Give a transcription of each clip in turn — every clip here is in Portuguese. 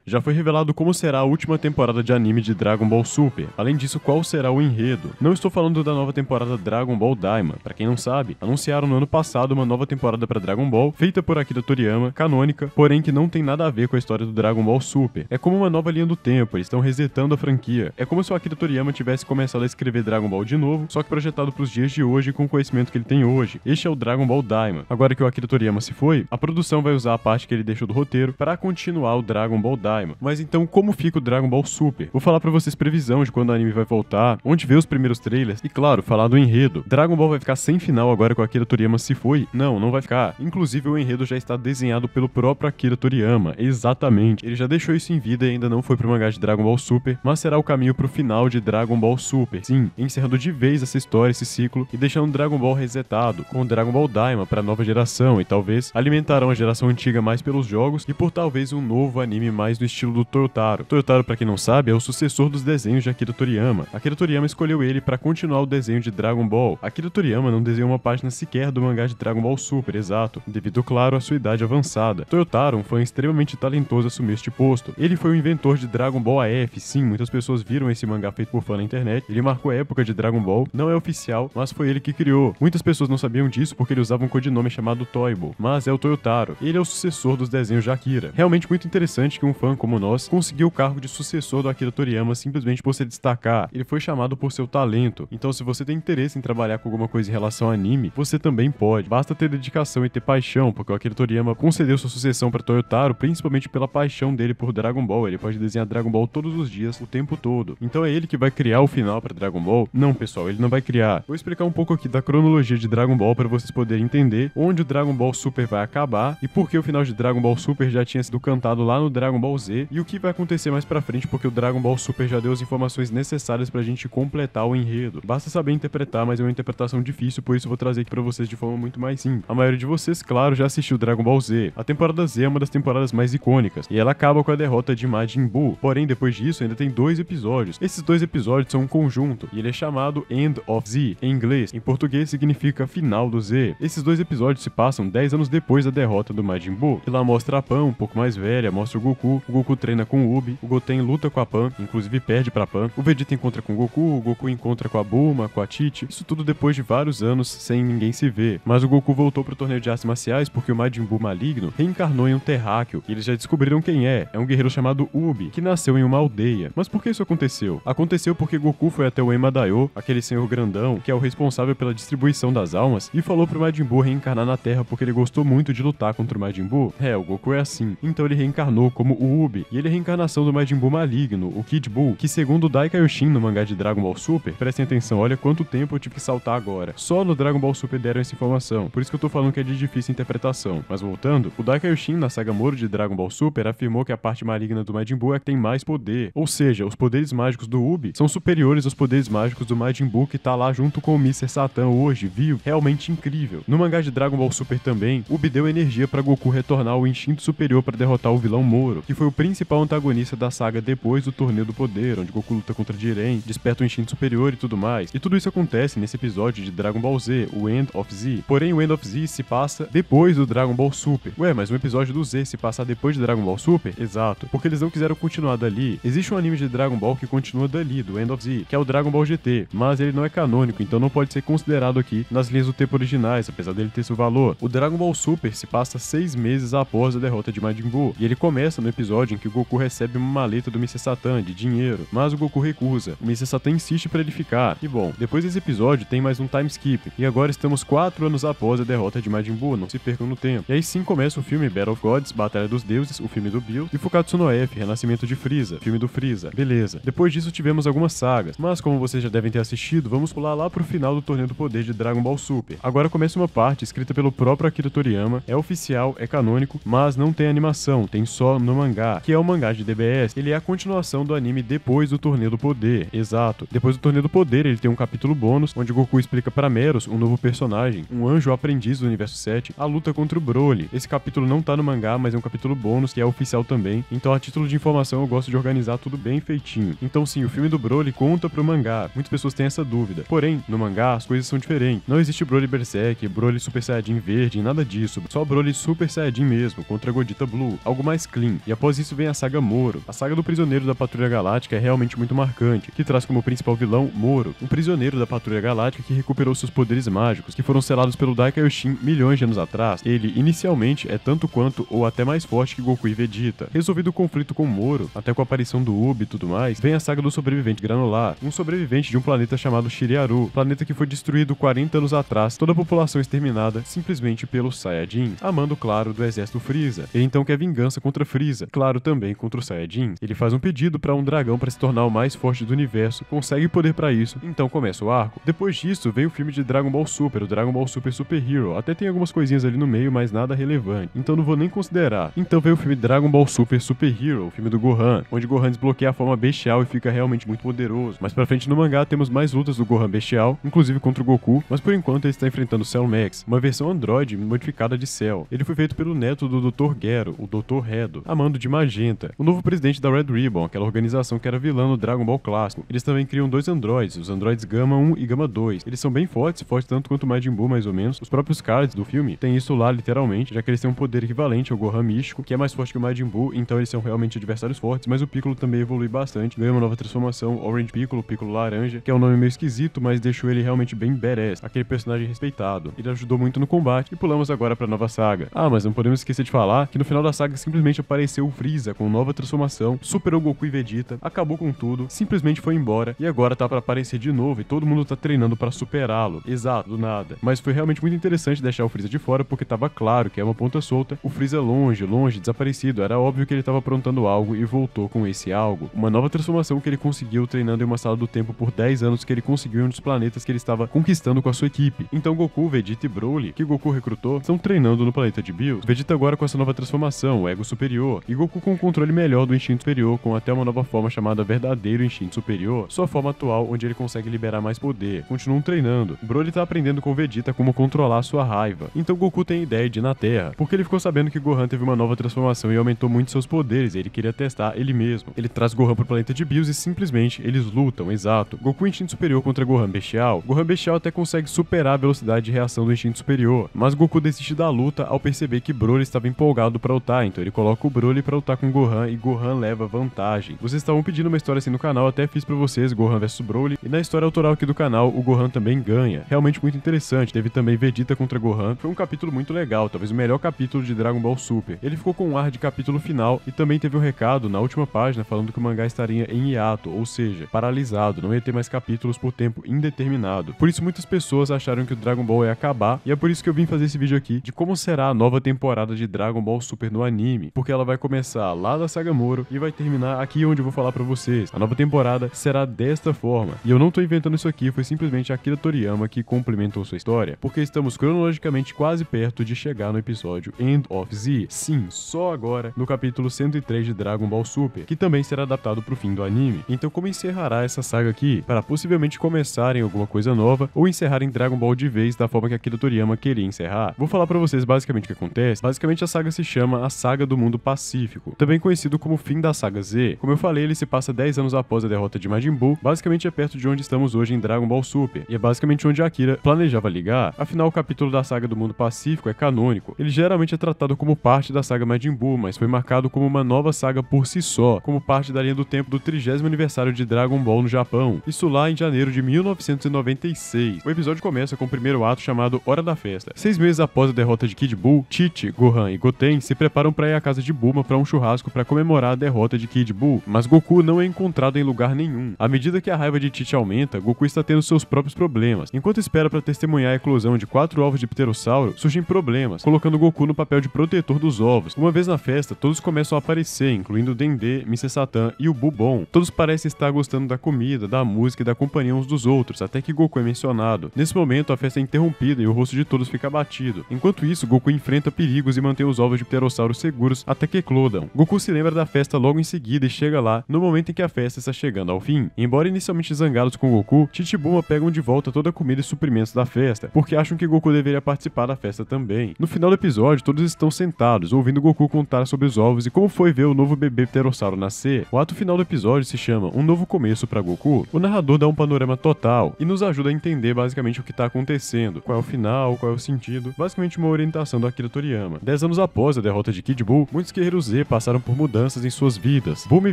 Já foi revelado como será a última temporada de anime de Dragon Ball Super. Além disso, qual será o enredo. Não estou falando da nova temporada Dragon Ball Daima. Pra quem não sabe, anunciaram no ano passado uma nova temporada pra Dragon Ball, feita por Akira Toriyama, canônica, porém que não tem nada a ver com a história do Dragon Ball Super. É como uma nova linha do tempo, eles estão resetando a franquia. É como se o Akira Toriyama tivesse começado a escrever Dragon Ball de novo, só que projetado pros dias de hoje com o conhecimento que ele tem hoje. Este é o Dragon Ball Daima. Agora que o Akira Toriyama se foi, a produção vai usar a parte que ele deixou do roteiro para continuar o Dragon Ball Daima. Mas então, como fica o Dragon Ball Super? Vou falar pra vocês previsão de quando o anime vai voltar, onde ver os primeiros trailers e, claro, falar do enredo. Dragon Ball vai ficar sem final agora que o Akira Toriyama se foi? Não, não vai ficar. Inclusive, o enredo já está desenhado pelo próprio Akira Toriyama. Exatamente. Ele já deixou isso em vida e ainda não foi pro mangá de Dragon Ball Super, mas será o caminho pro final de Dragon Ball Super. Sim, encerrando de vez essa história, esse ciclo, e deixando Dragon Ball resetado, com o Dragon Ball Daima pra nova geração, e talvez alimentarão a geração antiga mais pelos jogos e por talvez um novo anime mais no estilo do Toyotaro. Toyotaro, pra quem não sabe, é o sucessor dos desenhos de Akira Toriyama. Akira Toriyama escolheu ele pra continuar o desenho de Dragon Ball. Akira Toriyama não desenhou uma página sequer do mangá de Dragon Ball Super, exato, devido, claro, à sua idade avançada. Toyotaro, um fã extremamente talentoso, assumiu este posto. Ele foi o inventor de Dragon Ball AF, sim, muitas pessoas viram esse mangá feito por fã na internet. Ele marcou a época de Dragon Ball, não é oficial, mas foi ele que criou. Muitas pessoas não sabiam disso porque ele usava um codinome chamado Toybo, mas é o Toyotaro. Ele é o sucessor dos desenhos de Akira. Realmente muito interessante que um fã como nós conseguiu o cargo de sucessor do Akira Toriyama simplesmente por se destacar. Ele foi chamado por seu talento. Então, se você tem interesse em trabalhar com alguma coisa em relação ao anime, você também pode. Basta ter dedicação e ter paixão, porque o Akira Toriyama concedeu sua sucessão para Toyotaro principalmente pela paixão dele por Dragon Ball. Ele pode desenhar Dragon Ball todos os dias, o tempo todo. Então é ele que vai criar o final para Dragon Ball? Não, pessoal, ele não vai criar. Vou explicar um pouco aqui da cronologia de Dragon Ball para vocês poderem entender onde o Dragon Ball Super vai acabar e por que o final de Dragon Ball Super já tinha sido cantado lá no Dragon Ball Z e o que vai acontecer mais pra frente porque o Dragon Ball Super já deu as informações necessárias pra gente completar o enredo. Basta saber interpretar, mas é uma interpretação difícil, por isso eu vou trazer aqui pra vocês de forma muito mais simples. A maioria de vocês, claro, já assistiu Dragon Ball Z. A temporada Z é uma das temporadas mais icônicas e ela acaba com a derrota de Majin Buu. Porém, depois disso ainda tem 2 episódios. Esses 2 episódios são um conjunto e ele é chamado End of Z em inglês. Em português significa final do Z. Esses 2 episódios se passam 10 anos depois da derrota do Majin Buu. E lá mostra a Pan um pouco mais velha, mostra o Goku treina com o Ubi, o Goten luta com a Pan, inclusive perde pra Pan, o Vegeta encontra com o Goku encontra com a Bulma, com a Tite, isso tudo depois de vários anos sem ninguém se ver. Mas o Goku voltou pro torneio de artes marciais porque o Majin Buu maligno reencarnou em um terráqueo e eles já descobriram quem é um guerreiro chamado Ubi, que nasceu em uma aldeia. Mas por que isso aconteceu? Aconteceu porque Goku foi até o Emadaio, aquele senhor grandão, que é o responsável pela distribuição das almas, e falou pro Majin Buu reencarnar na Terra porque ele gostou muito de lutar contra o Majin Buu. O Goku é assim. Então ele reencarnou como o Ubi, e ele é a reencarnação do Majin Buu maligno, o Kid Buu, que segundo o Dai Kaioshin no mangá de Dragon Ball Super, prestem atenção, olha quanto tempo eu tive que saltar agora. Só no Dragon Ball Super deram essa informação, por isso que eu tô falando que é de difícil interpretação. Mas voltando, o Dai Kaioshin na saga Moro de Dragon Ball Super afirmou que a parte maligna do Majin Buu é que tem mais poder, ou seja, os poderes mágicos do Ubi são superiores aos poderes mágicos do Majin Buu que tá lá junto com o Mr. Satan hoje, viu? Realmente incrível. No mangá de Dragon Ball Super também, Ubi deu energia pra Goku retornar ao instinto superior para derrotar o vilão Moro, que foi o principal antagonista da saga depois do Torneio do Poder, onde Goku luta contra Jiren, desperta o instinto superior e tudo mais. E tudo isso acontece nesse episódio de Dragon Ball Z, o End of Z. Porém, o End of Z se passa depois do Dragon Ball Super. Ué, mas um episódio do Z se passar depois de Dragon Ball Super? Exato, porque eles não quiseram continuar dali. Existe um anime de Dragon Ball que continua dali, do End of Z, que é o Dragon Ball GT, mas ele não é canônico, então não pode ser considerado aqui nas linhas do tempo originais, apesar dele ter seu valor. O Dragon Ball Super se passa 6 meses após a derrota de Majin Buu, e ele começa no episódio em que o Goku recebe uma maleta do Mr. Satan de dinheiro, mas o Goku recusa. O Mr. Satan insiste pra ele ficar. E bom, depois desse episódio tem mais um time skip, e agora estamos 4 anos após a derrota de Majin Buu, não se percam no tempo. E aí sim começa o filme Battle of Gods, Batalha dos Deuses, o filme do Bills, e Fukatsu no F, Renascimento de Frieza, filme do Frieza. Beleza. Depois disso tivemos algumas sagas, mas como vocês já devem ter assistido, vamos pular lá pro final do Torneio do Poder de Dragon Ball Super. Agora começa uma parte escrita pelo próprio Akira Toriyama, é oficial, é canônico, mas não tem animação, tem só no mangá, que é o mangá de DBS. Ele é a continuação do anime depois do Torneio do Poder. Exato. Depois do Torneio do Poder, ele tem um capítulo bônus, onde Goku explica para Meros, um novo personagem, um anjo aprendiz do Universo 7, a luta contra o Broly. Esse capítulo não tá no mangá, mas é um capítulo bônus, que é oficial também. Então, a título de informação, eu gosto de organizar tudo bem feitinho. Então, sim, o filme do Broly conta pro mangá. Muitas pessoas têm essa dúvida. Porém, no mangá, as coisas são diferentes. Não existe Broly Berserk, Broly Super Saiyajin verde, nada disso. Só Broly Super Saiyajin mesmo, contra Godita Blue. Algo mais clean. E após Após isso vem a saga Moro. A saga do prisioneiro da Patrulha Galáctica é realmente muito marcante, que traz como principal vilão Moro, um prisioneiro da Patrulha Galáctica que recuperou seus poderes mágicos, que foram selados pelo Dai Kaioshin milhões de anos atrás. Ele, inicialmente, é tanto quanto ou até mais forte que Goku e Vegeta. Resolvido o conflito com Moro, até com a aparição do Ubi e tudo mais, vem a saga do sobrevivente granular, um sobrevivente de um planeta chamado Shiriaru, planeta que foi destruído 40 anos atrás, toda a população exterminada simplesmente pelos Saiyajins, a mando, claro, do exército Freeza. Ele então quer vingança contra Freeza, claro, também contra os Saiyajins. Ele faz um pedido para um dragão para se tornar o mais forte do universo, consegue poder para isso, então começa o arco. Depois disso, vem o filme de Dragon Ball Super, o Dragon Ball Super Super Hero, até tem algumas coisinhas ali no meio, mas nada relevante, então não vou nem considerar. Então veio o filme Dragon Ball Super Super Hero, o filme do Gohan, onde Gohan desbloqueia a forma bestial e fica realmente muito poderoso. Mais pra frente no mangá temos mais lutas do Gohan bestial, inclusive contra o Goku, mas por enquanto ele está enfrentando o Cell Max, uma versão androide modificada de Cell. Ele foi feito pelo neto do Dr. Gero, o Dr. Hedo, a mando de Magenta, o novo presidente da Red Ribbon, aquela organização que era vilã no Dragon Ball clássico. Eles também criam dois androides, os androides Gama 1 e Gama 2. Eles são bem fortes tanto quanto o Majin Buu, mais ou menos. Os próprios cards do filme têm isso lá, literalmente, já que eles têm um poder equivalente ao Gohan místico, que é mais forte que o Majin Buu, então eles são realmente adversários fortes, mas o Piccolo também evolui bastante, ganha uma nova transformação, Orange Piccolo, Piccolo Laranja, que é um nome meio esquisito, mas deixou ele realmente bem badass, aquele personagem respeitado. Ele ajudou muito no combate, e pulamos agora pra nova saga. Ah, mas não podemos esquecer de falar que no final da saga simplesmente apareceu o Freeza com nova transformação, superou Goku e Vegeta, acabou com tudo, simplesmente foi embora, e agora tá pra aparecer de novo, e todo mundo tá treinando pra superá-lo. Exato, do nada. Mas foi realmente muito interessante deixar o Freeza de fora, porque tava claro que é uma ponta solta, o Freeza longe, desaparecido, era óbvio que ele tava aprontando algo e voltou com esse algo. Uma nova transformação que ele conseguiu treinando em uma sala do tempo por 10 anos que ele conseguiu em um dos planetas que ele estava conquistando com a sua equipe. Então Goku, Vegeta e Broly, que Goku recrutou, estão treinando no planeta de Bills. Vegeta agora com essa nova transformação, o Ego Superior, e Goku com um controle melhor do Instinto Superior, com até uma nova forma chamada Verdadeiro Instinto Superior, sua forma atual onde ele consegue liberar mais poder. Continuam treinando. Broly tá aprendendo com Vegeta como controlar sua raiva. Então Goku tem ideia de ir na Terra, porque ele ficou sabendo que Gohan teve uma nova transformação e aumentou muito seus poderes, e ele queria testar ele mesmo. Ele traz Gohan pro planeta de Bills e simplesmente eles lutam, exato. Goku Instinto Superior contra Gohan Bestial. Gohan Bestial até consegue superar a velocidade de reação do Instinto Superior, mas Goku desiste da luta ao perceber que Broly estava empolgado pra lutar, então ele coloca o Broly pra lutar com Gohan e Gohan leva vantagem. Vocês estavam pedindo uma história assim no canal, até fiz pra vocês, Gohan vs Broly, e na história autoral aqui do canal, o Gohan também ganha. Realmente muito interessante. Teve também Vegeta contra Gohan. Foi um capítulo muito legal, talvez o melhor capítulo de Dragon Ball Super. Ele ficou com um ar de capítulo final e também teve um recado na última página falando que o mangá estaria em hiato, ou seja, paralisado, não ia ter mais capítulos por tempo indeterminado. Por isso muitas pessoas acharam que o Dragon Ball ia acabar, e é por isso que eu vim fazer esse vídeo aqui de como será a nova temporada de Dragon Ball Super no anime, porque ela vai começar lá da saga Moro e vai terminar aqui onde eu vou falar pra vocês. A nova temporada será desta forma, e eu não tô inventando isso aqui, foi simplesmente Akira Toriyama que complementou sua história, porque estamos cronologicamente quase perto de chegar no episódio End of Z. Sim, só agora no capítulo 103 de Dragon Ball Super, que também será adaptado pro fim do anime. Então como encerrará essa saga aqui, para possivelmente começarem alguma coisa nova, ou encerrarem Dragon Ball de vez da forma que Akira Toriyama queria encerrar? Vou falar pra vocês basicamente o que acontece. Basicamente a saga se chama A Saga do Mundo Pacífico, também conhecido como Fim da Saga Z. Como eu falei, ele se passa 10 anos após a derrota de Majin Buu, basicamente é perto de onde estamos hoje em Dragon Ball Super, e é basicamente onde Akira planejava ligar. Afinal, o capítulo da Saga do Mundo Pacífico é canônico. Ele geralmente é tratado como parte da saga Majin Buu, mas foi marcado como uma nova saga por si só, como parte da linha do tempo do 30º aniversário de Dragon Ball no Japão. Isso lá em janeiro de 1996. O episódio começa com o primeiro ato chamado Hora da Festa. 6 meses após a derrota de Kid Buu, Tite, Gohan e Goten se preparam para ir à casa de Bulma para um churrasco para comemorar a derrota de Kid Buu, mas Goku não é encontrado em lugar nenhum. À medida que a raiva de Tite aumenta, Goku está tendo seus próprios problemas. Enquanto espera para testemunhar a eclosão de 4 ovos de pterossauro, surgem problemas, colocando Goku no papel de protetor dos ovos. Uma vez na festa, todos começam a aparecer, incluindo o Dendê, Mr. Satan e o Bubon. Todos parecem estar gostando da comida, da música e da companhia uns dos outros, até que Goku é mencionado. Nesse momento, a festa é interrompida e o rosto de todos fica abatido. Enquanto isso, Goku enfrenta perigos e mantém os ovos de pterossauro seguros até que eclodam. Goku se lembra da festa logo em seguida e chega lá no momento em que a festa está chegando ao fim. Embora inicialmente zangados com Goku, Tite e Bulma pegam de volta toda a comida e suprimentos da festa, porque acham que Goku deveria participar da festa também. No final do episódio, todos estão sentados, ouvindo Goku contar sobre os ovos e como foi ver o novo bebê pterossauro nascer. O ato final do episódio se chama Um Novo Começo para Goku. O narrador dá um panorama total e nos ajuda a entender basicamente o que está acontecendo, qual é o final, qual é o sentido, basicamente uma orientação do Akira Toriyama. 10 anos após a derrota de Kid Buu, muitos guerreiros Z passaram por mudanças em suas vidas. Bulma e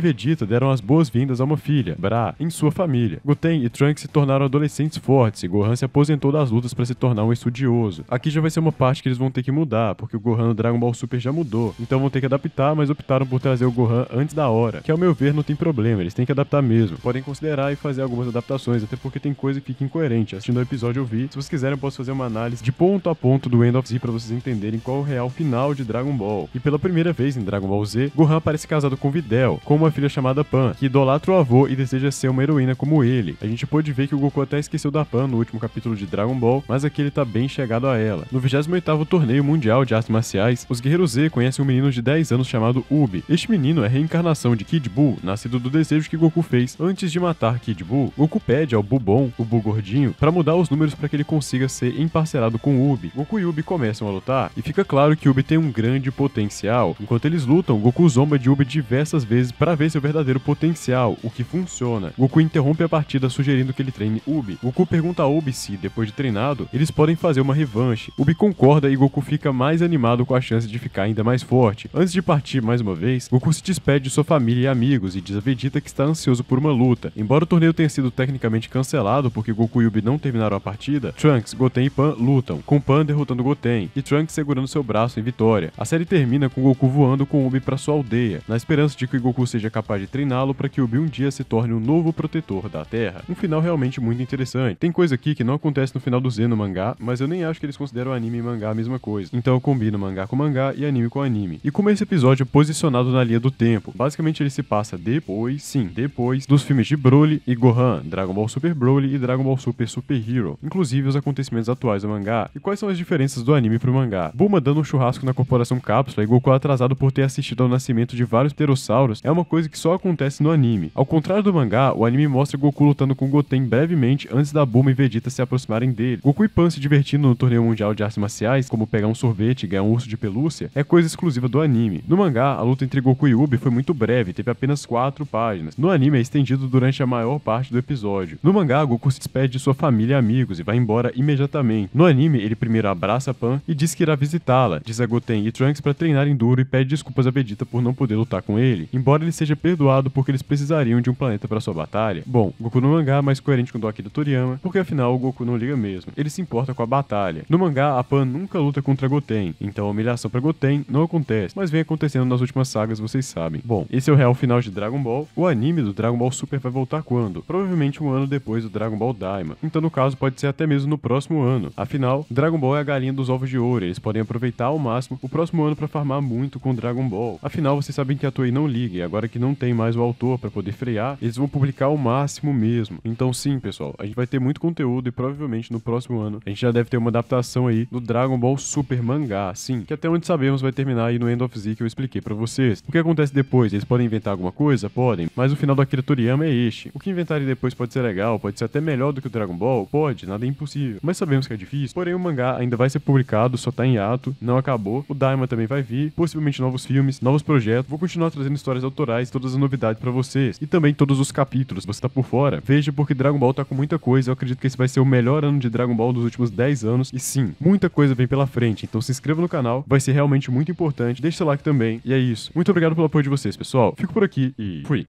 Vegeta deram as boas-vindas a uma filha, Bra, em sua família. Goten e Trunks se tornaram adolescentes fortes e Gohan se aposentou das lutas para se tornar um estudioso. Aqui já vai ser uma parte que eles vão ter que mudar, porque o Gohan no Dragon Ball Super já mudou, então vão ter que adaptar, mas optaram por trazer o Gohan antes da hora, que ao meu ver não tem problema, eles têm que adaptar mesmo. Podem considerar e fazer algumas adaptações, até porque tem coisa que fica incoerente. Assistindo o episódio eu vi. Se vocês quiserem eu posso fazer uma análise de ponto a ponto do End of Z para vocês entenderem qual é o real final de Dragon Ball. E pela primeira vez em Dragon Ball Z, Gohan aparece casado com Videl, com uma filha chamada Pan, que idolatra o avô e deseja ser uma heroína como ele. A gente pôde ver que o Goku até esqueceu da Pan no último capítulo de Dragon Ball, mas aqui ele tá bem chegado a ela. No 28º torneio mundial de artes marciais, os Guerreiros Z conhecem um menino de 10 anos chamado Ubi. Este menino é a reencarnação de Kid Buu, nascido do desejo que Goku fez antes de matar Kid Buu. Goku pede ao Bubon, o Buu gordinho, para mudar os números para que ele consiga ser emparcerado com Ubi. Goku e Ubi começam a lutar e fica claro que Ubi tem um grande potencial. Enquanto eles lutam, Goku zomba de Ubi diversas vezes para ver seu verdadeiro potencial, o que funciona. Goku interrompe a partida sugerindo que ele treine Ubi. Goku pergunta a Ubi se, depois de treinado, eles podem fazer uma revanche. Ubi concorda e Goku fica mais animado com a chance de ficar ainda mais forte. Antes de partir mais uma vez, Goku se despede de sua família e amigos e diz a Vegeta que está ansioso por uma luta. Embora o torneio tenha sido tecnicamente cancelado porque Goku e Ubi não terminaram a partida, Trunks, Goten e Pan lutam, com Pan derrotando Goten e Trunks segurando seu braço em vitória. A série termina com Goku voando com Ubi para sua aldeia, na esperança de que Goku seja capaz de treiná-lo para que Ubi um dia se torne um novo protetor da Terra. Um final realmente muito interessante. Tem coisa aqui que não acontece no final do Z no mangá, mas eu nem acho que eles consideram anime e mangá a mesma coisa. Então eu combino mangá com mangá e anime com anime. E como esse episódio é posicionado na linha do tempo, basicamente ele se passa depois dos filmes de Broly e Gohan, Dragon Ball Super Broly e Dragon Ball Super Super Hero, inclusive os acontecimentos atuais do mangá. E quais são as diferenças do anime pro mangá? Bulma dando um churrasco na Corporação Cápsula e Goku atrasado por ter assistido ao nascimento de vários pterossauros é uma coisa que só acontece no anime. Ao contrário do mangá, o anime mostra Goku lutando com Goten brevemente antes da Bulma e Vegeta se aproximarem dele. Goku e Pan se divertindo no torneio mundial de artes marciais, como pegar um sorvete e ganhar um urso de pelúcia, é coisa exclusiva do anime. No mangá, a luta entre Goku e Ubi foi muito breve, teve apenas 4 páginas. No anime é estendido durante a maior parte do episódio. No mangá, Goku se despede de sua família e amigos e vai embora imediatamente. No anime, ele primeiro abraça Pan e diz que irá visitá-la, diz a Goten e Trunks para treinarem duro e pede desculpas a Vegeta por não poder lutar com ele, embora ele seja perdoado porque eles precisariam de um planeta para sua batalha. Bom, Goku no mangá é mais coerente com o do Akira Toriyama, porque afinal o Goku não liga mesmo, ele se importa com a batalha. No mangá, a Pan nunca luta contra Goten, então a humilhação para Goten não acontece, mas vem acontecendo nas últimas sagas, vocês sabem. Bom, esse é o real final de Dragon Ball. O anime do Dragon Ball Super vai voltar quando? Provavelmente um ano depois do Dragon Ball Daima, então no caso pode ser até mesmo no próximo ano. Afinal, Dragon Ball é a galinha dos ovos de ouro, eles podem aproveitar ao máximo o próximo ano para farmar muito com Dragon Ball. Afinal, vocês sabem que a Toei não liga, e agora que não tem mais o autor para poder frear, eles vão publicar ao máximo mesmo. Então sim, pessoal, a gente vai ter muito conteúdo e provavelmente no próximo ano a gente já deve ter uma adaptação aí do Dragon Ball Super mangá, sim, que até onde sabemos vai terminar aí no End of Z que eu expliquei pra vocês. O que acontece depois? Eles podem inventar alguma coisa? Podem, mas o final do Akira Toriyama é este. O que inventarem depois pode ser legal, pode ser até melhor do que o Dragon Ball? Pode, nada é impossível, mas sabemos que é difícil. Porém o mangá ainda vai ser publicado, só tá em ato, não acabou. O Daima também vai vir, possivelmente novos filmes, novos projetos. Vou continuar trazendo histórias autorais, todas as novidades pra vocês. E também todos os capítulos. Você tá por fora? Veja, porque Dragon Ball tá com muita coisa. Eu acredito que esse vai ser o melhor ano de Dragon Ball dos últimos 10 anos. E sim, muita coisa vem pela frente. Então se inscreva no canal, vai ser realmente muito importante. Deixe seu like também. E é isso. Muito obrigado pelo apoio de vocês, pessoal. Fico por aqui e fui.